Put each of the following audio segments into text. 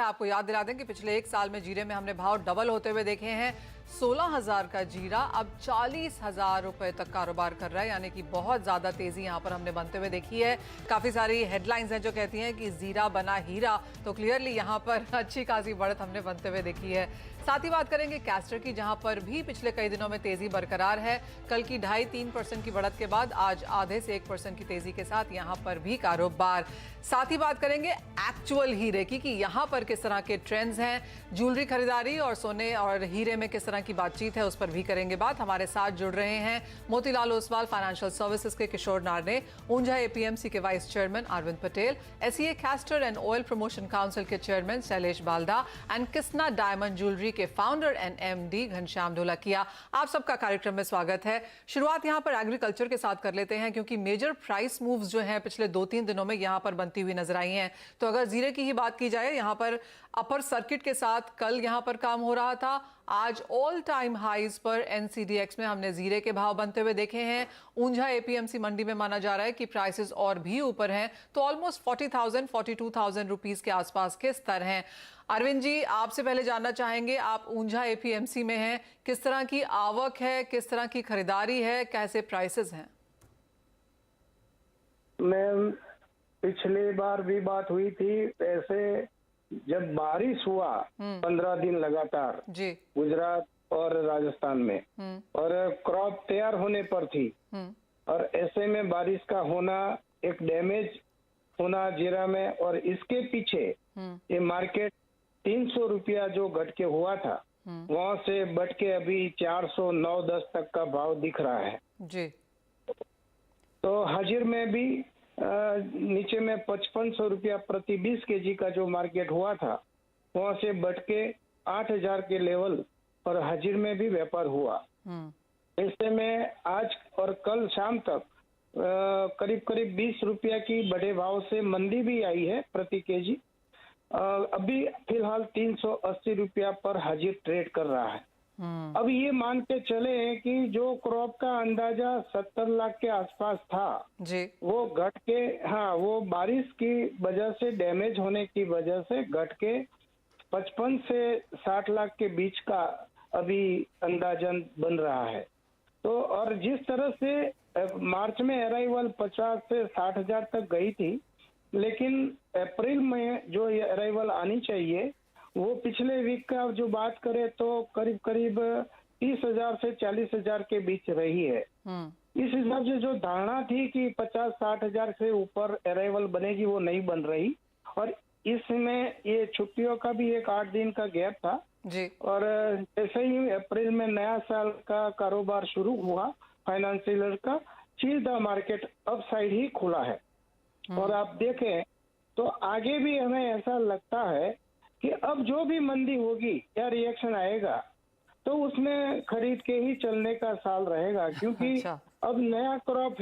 आपको याद दिला दें कि पिछले एक साल में जीरे में हमने भाव डबल होते हुए देखे हैं। 16,000 का जीरा अब 40,000 रुपए तक कारोबार कर रहा है, यानी कि बहुत ज्यादा तेजी यहां पर हमने बनते हुए देखी है। काफी सारी हेडलाइंस हैं जो कहती हैं कि जीरा बना हीरा, तो क्लियरली यहां पर अच्छी खासी बढ़त हमने बनते हुए देखी है। साथ ही बात करेंगे कैस्टर की, जहां पर भी पिछले कई दिनों में तेजी बरकरार है। कल की 2.5-3% की बढ़त के बाद आज आधे से 1% की तेजी के साथ यहां पर भी कारोबार। साथ ही बात करेंगे एक्चुअल हीरे की कि यहां पर किस तरह के ट्रेंड्स हैं, ज्वेलरी खरीदारी और सोने और हीरे में किस तरह की बातचीत है, उस पर भी करेंगे बात। हमारे साथ जुड़ रहे हैं मोतीलाल ओसवाल फाइनेंशियल सर्विसेज के किशोर नारने, ऊंझा एपीएमसी के vice chairman Arvind Patel, SEA castor and oil promotion council के chairman Shailesh Balda and Kisna diamond jewellery के founder and MD Ghanshyam Dholakia. आप सबका कार्यक्रम में स्वागत है। शुरुआत यहां पर एग्रीकल्चर के साथ कर लेते हैं, क्योंकि मेजर प्राइस मूव्स जो हैं पिछले 2-3 दिनों में यहां पर बनती हुई नजर आई हैं। तो अगर जीरे की ही बात की जाए, यहां पर अपर सर्किट के साथ कल यहां पर काम हो रहा था। आज ऑल टाइम हाइज पर एनसीडीएक्स में हमने जीरे के भाव बनते हुए देखे हैं। ऊंझा एपीएमसी मंडी में माना जा रहा है कि प्राइसेस और भी ऊपर हैं, तो ऑलमोस्ट 40,000 42,000 रुपीस के आसपास के स्तर हैं। अरविंद जी, आपसे पहले जानना चाहेंगे, आप ऊंझा एपीएमसी में हैं, किस तरह की आवक है, किस तरह की खरीदारी है, कैसे प्राइसेस हैं? मैम, पिछली बार भी बात हुई थी ऐसे, जब बारिश हुआ 15 दिन लगातार जी गुजरात और राजस्थान में, और क्रॉप तैयार होने पर थी, और ऐसे में बारिश का होना, एक डैमेज होना जीरा में, और इसके पीछे ये मार्केट 300 रुपया जो घट के हुआ था, वहां से बढ़ के अभी 409-10 तक का भाव दिख रहा है जी। तो हाजिर में भी नीचे में 5500 रुपया प्रति 20 केजी का जो मार्केट हुआ था, वहां से बढ़ के 8,000 के लेवल और हाजिर में भी व्यापार हुआ। ऐसे में आज और कल शाम तक करीब करीब 20 रुपया की बड़े भाव से मंदी भी आई है प्रति केजी। अभी फिलहाल 380 रुपया पर हाजिर ट्रेड कर रहा है। अब ये मान के चले हैं कि जो क्रॉप का अंदाजा 70 लाख के आसपास था जी, वो घट के, हाँ, वो बारिश की वजह से, डैमेज होने की वजह से घट के 55 से 60 लाख के बीच का अभी अंदाजन बन रहा है। तो और जिस तरह से मार्च में अराइवल 50 से 60 हजार तक गई थी, लेकिन अप्रैल में जो अराइवल आनी चाहिए वो पिछले वीक का जो बात करें तो करीब करीब 30,000 से 40,000 के बीच रही है। इस हिसाब से जो धारणा थी कि 50-60 हजार से ऊपर अराइवल बनेगी, वो नहीं बन रही। और इसमें ये छुट्टियों का भी एक 8 दिन का गैप था जी। और जैसे ही अप्रैल में नया साल का कारोबार शुरू हुआ फाइनेंशियल का, सीधा मार्केट अप साइड ही खुला है। और आप देखें तो आगे भी हमें ऐसा लगता है कि अब जो भी मंदी होगी या रिएक्शन आएगा तो उसमें खरीद के ही चलने का साल रहेगा, क्योंकि अच्छा। अब नया क्रॉप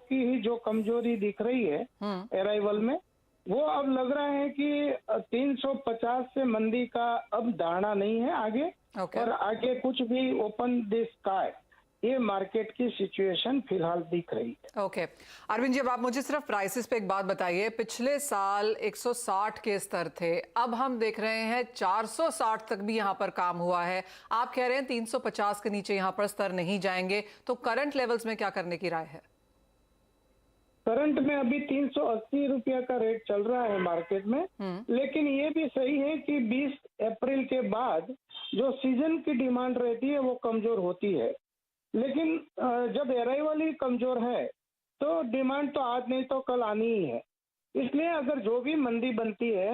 की ही जो कमजोरी दिख रही है अराइवल में, वो अब लग रहा है कि 350 से मंदी का अब धारणा नहीं है आगे। और आगे कुछ भी ओपन द स्काई, ये मार्केट की सिचुएशन फिलहाल दिख रही है। ओके अरविंद जी, अब आप मुझे सिर्फ प्राइसेस पे एक बात बताइए। पिछले साल 160 के स्तर थे, अब हम देख रहे हैं 460 तक भी यहाँ पर काम हुआ है। आप कह रहे हैं 350 के नीचे यहाँ पर स्तर नहीं जाएंगे, तो करंट लेवल्स में क्या करने की राय है? करंट में अभी 380 रुपया का रेट चल रहा है मार्केट में, लेकिन ये भी सही है कि 20 अप्रैल के बाद जो सीजन की डिमांड रहती है वो कमजोर होती है। लेकिन जब अराइवल ही कमजोर है तो डिमांड तो आज नहीं तो कल आनी ही है। इसलिए अगर जो भी मंदी बनती है